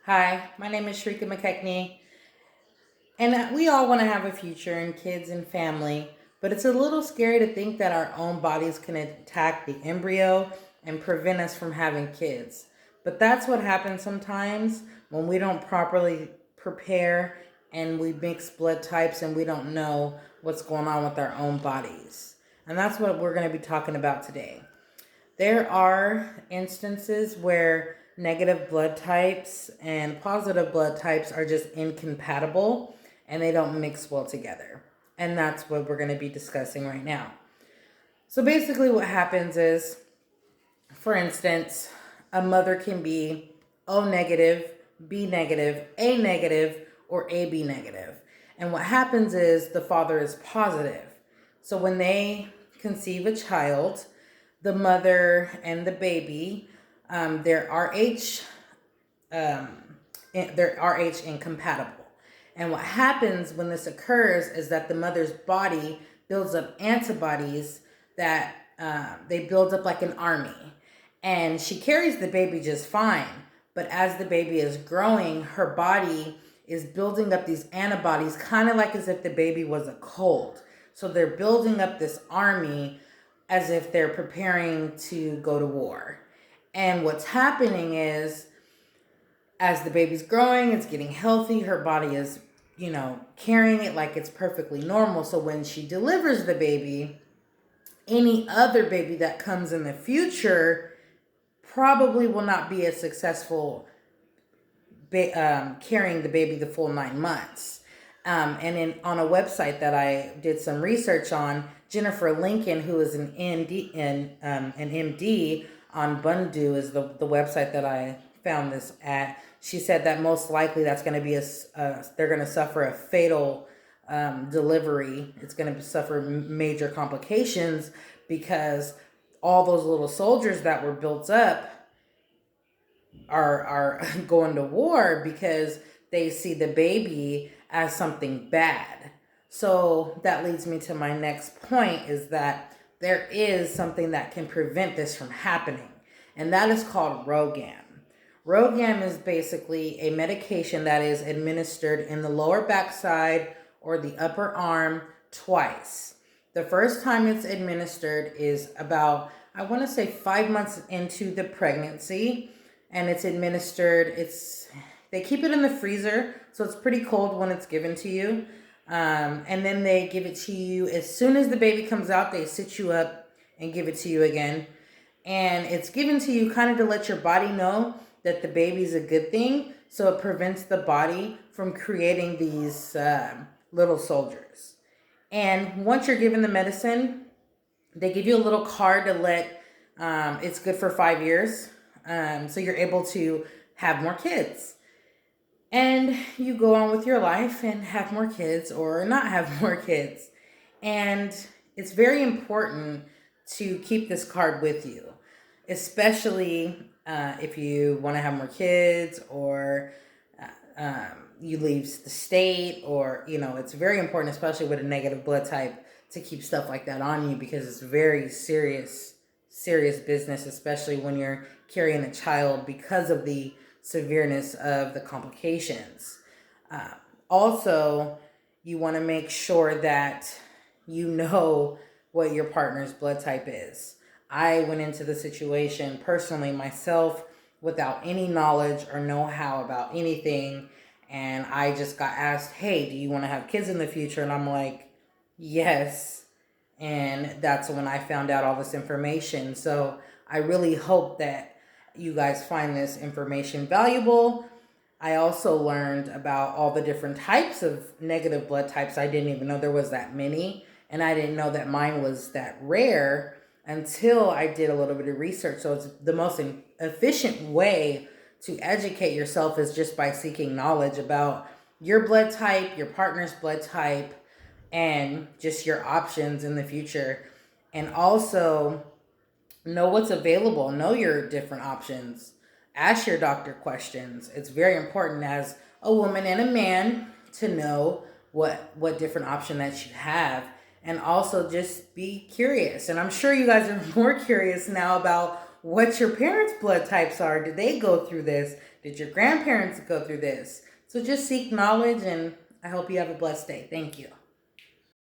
Hi, my name is Shrika McKechnie, and we all want to have a future and kids and family, but it's a little scary to think that our own bodies can attack the embryo and prevent us from having kids. But that's what happens sometimes when we don't properly prepare and we mix blood types and we don't know what's going on with our own bodies. And that's what we're going to be talking about today. There are instances where negative blood types and positive blood types are just incompatible and they don't mix well together. And that's what we're going to be discussing right now. So basically, what happens is, for instance, a mother can be O negative, B negative, A negative, or AB negative. And what happens is the father is positive. So when they conceive a child, the mother and the baby, they're they're RH incompatible. And what happens when this occurs is that the mother's body builds up antibodies that they build up like an army. And she carries the baby just fine. But as the baby is growing, her body is building up these antibodies, kind of like as if the baby was a cold. So they're building up this army as if they're preparing to go to war. And what's happening is, as the baby's growing, it's getting healthy, her body is, carrying it like it's perfectly normal. So when she delivers the baby, any other baby that comes in the future probably will not be as successful carrying the baby the full 9 months. On a website that I did some research on, Jennifer Lincoln, who is an MD on Bundu, is the website that I found this at. She said that most likely that's going to be they're going to suffer a fatal delivery. It's going to suffer major complications because all those little soldiers that were built up are going to war because they see the baby as something bad. So that leads me to my next point, is that there is something that can prevent this from happening, and that is called RhoGAM. RhoGAM is basically a medication that is administered in the lower backside or the upper arm twice. The first time it's administered is about, I want to say, 5 months into the pregnancy, and it's administered, they keep it in the freezer, so it's pretty cold when it's given to you. And then they give it to you as soon as the baby comes out. They sit you up and give it to you again. And it's given to you kind of to let your body know that the baby's a good thing. So it prevents the body from creating these little soldiers. And once you're given the medicine, they give you a little card to let, it's good for 5 years. So you're able to have more kids. And you go on with your life and have more kids or not have more kids. And it's very important to keep this card with you, especially if you want to have more kids, or you leave the state, or, it's very important, especially with a negative blood type, to keep stuff like that on you, because it's very serious business, especially when you're carrying a child, because of the severeness of the complications. Also, you want to make sure that you know what your partner's blood type is. I went into the situation personally myself without any knowledge or know-how about anything, and I just got asked, hey, do you want to have kids in the future? And I'm like, yes. And that's when I found out all this information. So I really hope that you guys find this information valuable. I also learned about all the different types of negative blood types. I didn't even know there was that many. And I didn't know that mine was that rare until I did a little bit of research. So it's the most efficient way to educate yourself is just by seeking knowledge about your blood type, your partner's blood type, and just your options in the future. And also know what's available, know your different options, ask your doctor questions. It's very important as a woman and a man to know what different option that you have, and also just be curious. And I'm sure you guys are more curious now about what your parents' blood types are. Did they go through this? Did your grandparents go through this? So just seek knowledge, and I hope you have a blessed day. Thank you.